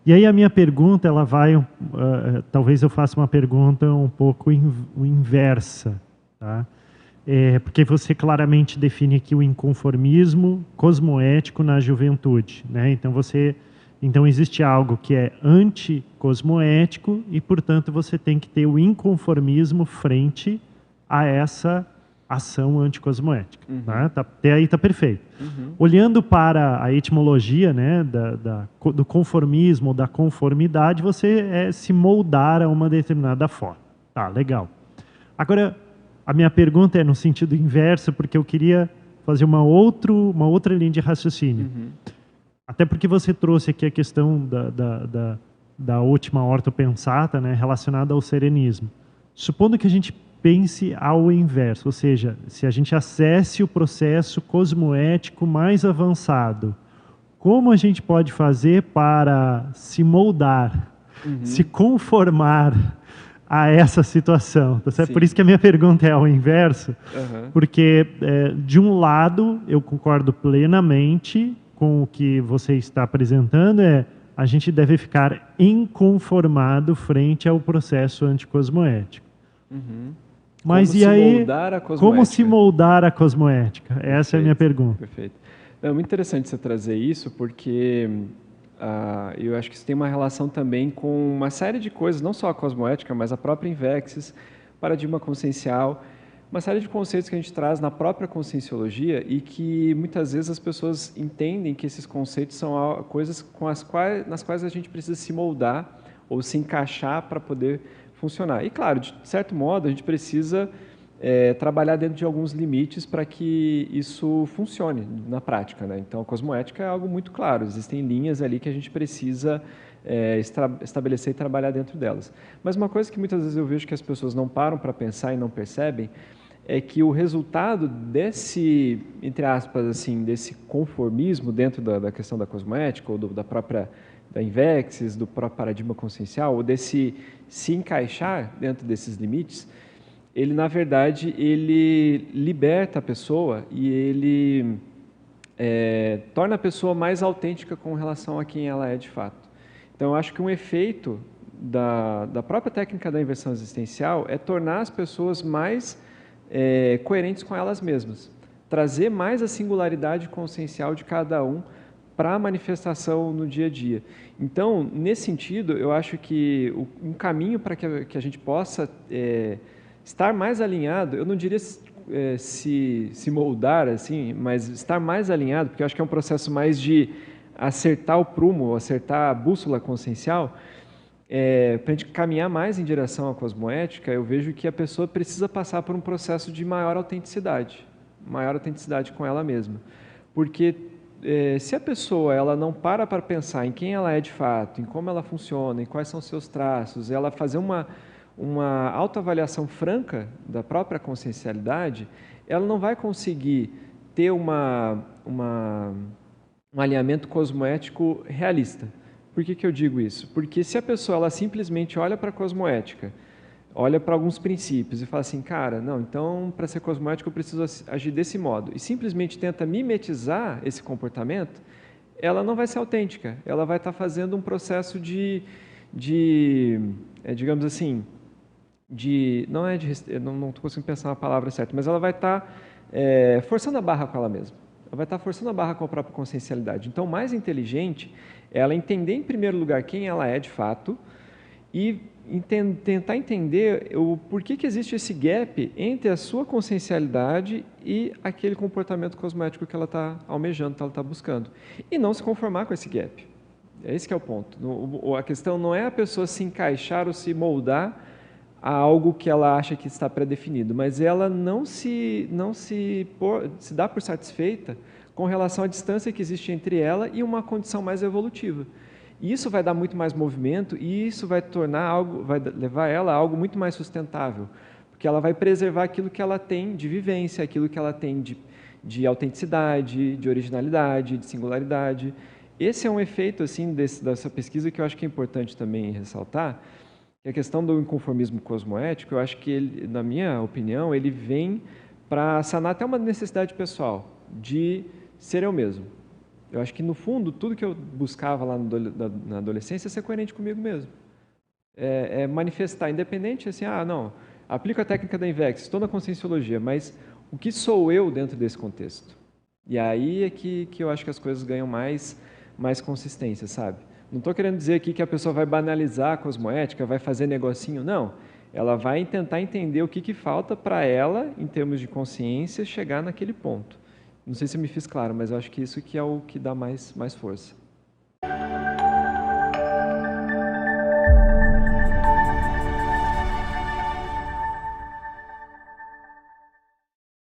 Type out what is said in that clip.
E aí a minha pergunta, ela vai, talvez eu faça uma pergunta um pouco inversa, tá? Porque você claramente define aqui o inconformismo cosmoético na juventude, né? Então existe algo que é anticosmoético e, portanto, você tem que ter o inconformismo frente a essa ação anticosmoética. Tá? Até aí está perfeito. Olhando para a etimologia, né, do conformismo, da conformidade, você se moldar a uma determinada forma. Tá, legal. Agora, a minha pergunta é no sentido inverso, porque eu queria fazer uma outra linha de raciocínio. Até porque você trouxe aqui a questão da última ortopensata, né, relacionada ao serenismo. Supondo que a gente pense ao inverso, ou seja, se a gente acesse o processo cosmoético mais avançado, como a gente pode fazer para se moldar, se conformar a essa situação? Tá certo? Por isso que a minha pergunta é ao inverso, porque, de um lado, eu concordo plenamente com o que você está apresentando, a gente deve ficar inconformado frente ao processo anticosmoético. Mas como e se aí, moldar a cosmoética? como se moldar a cosmoética? Perfeito, essa é a minha pergunta. Perfeito. É muito interessante você trazer isso, porque eu acho que isso tem uma relação também com uma série de coisas, não só a cosmoética, mas a própria Invexis, paradigma consciencial, uma série de conceitos que a gente traz na própria conscienciologia e que muitas vezes as pessoas entendem que esses conceitos são coisas nas quais a gente precisa se moldar ou se encaixar para poder funcionar. E claro, de certo modo, a gente precisa trabalhar dentro de alguns limites para que isso funcione na prática, né? Então, a cosmoética é algo muito claro, existem linhas ali que a gente precisa estabelecer e trabalhar dentro delas. Mas uma coisa que muitas vezes eu vejo que as pessoas não param para pensar e não percebem é que o resultado desse, entre aspas, assim, desse conformismo dentro da questão da cosmoética ou da própria da Invexis, do próprio paradigma consciencial, ou desse se encaixar dentro desses limites, ele, na verdade, ele liberta a pessoa e ele torna a pessoa mais autêntica com relação a quem ela é de fato. Então, eu acho que um efeito da própria técnica da inversão existencial é tornar as pessoas mais coerentes com elas mesmas, trazer mais a singularidade consciencial de cada um para a manifestação no dia a dia. Então, nesse sentido, eu acho que um caminho para que a gente possa estar mais alinhado, eu não diria se moldar, assim, mas estar mais alinhado, porque eu acho que é um processo mais de acertar o prumo, acertar a bússola consciencial, para a gente caminhar mais em direção à cosmoética, eu vejo que a pessoa precisa passar por um processo de maior autenticidade com ela mesma. Porque se a pessoa ela não para pensar em quem ela é de fato, em como ela funciona, em quais são os seus traços, ela fazer uma autoavaliação franca da própria consciencialidade, ela não vai conseguir ter um alinhamento cosmoético realista. Por que eu digo isso? Porque se a pessoa ela simplesmente olha para a cosmoética, olha para alguns princípios e fala assim, cara, não, então para ser cosmoético eu preciso agir desse modo, e simplesmente tenta mimetizar esse comportamento, ela não vai ser autêntica, ela vai estar fazendo um processo digamos assim, não estou conseguindo pensar uma palavra certa, mas ela vai estar forçando a barra com ela mesma. Ela vai estar forçando a barra com a própria consciencialidade. Então, mais inteligente é ela entender, em primeiro lugar, quem ela é de fato e tentar entender o porquê que existe esse gap entre a sua consciencialidade e aquele comportamento cosmoético que ela está almejando, que ela está buscando. E não se conformar com esse gap. Esse que é o ponto. A questão não é a pessoa se encaixar ou se moldar a algo que ela acha que está pré-definido, mas ela não se dá por satisfeita com relação à distância que existe entre ela e uma condição mais evolutiva. E isso vai dar muito mais movimento e isso vai vai levar ela a algo muito mais sustentável, porque ela vai preservar aquilo que ela tem de vivência, aquilo que ela tem de autenticidade, de originalidade, de singularidade. Esse é um efeito assim dessa pesquisa que eu acho que é importante também ressaltar. A questão do inconformismo cosmoético, eu acho que ele, na minha opinião, ele vem para sanar até uma necessidade pessoal de ser eu mesmo. Eu acho que, no fundo, tudo que eu buscava lá na adolescência é ser coerente comigo mesmo. É manifestar, independente, assim, não, aplico a técnica da INVEX, estou na conscienciologia, mas o que sou eu dentro desse contexto? E aí é que eu acho que as coisas ganham mais consistência, sabe? Não estou querendo dizer aqui que a pessoa vai banalizar a cosmoética, vai fazer negocinho, não. Ela vai tentar entender o que falta para ela, em termos de consciência, chegar naquele ponto. Não sei se eu me fiz claro, mas eu acho que isso que é o que dá mais força.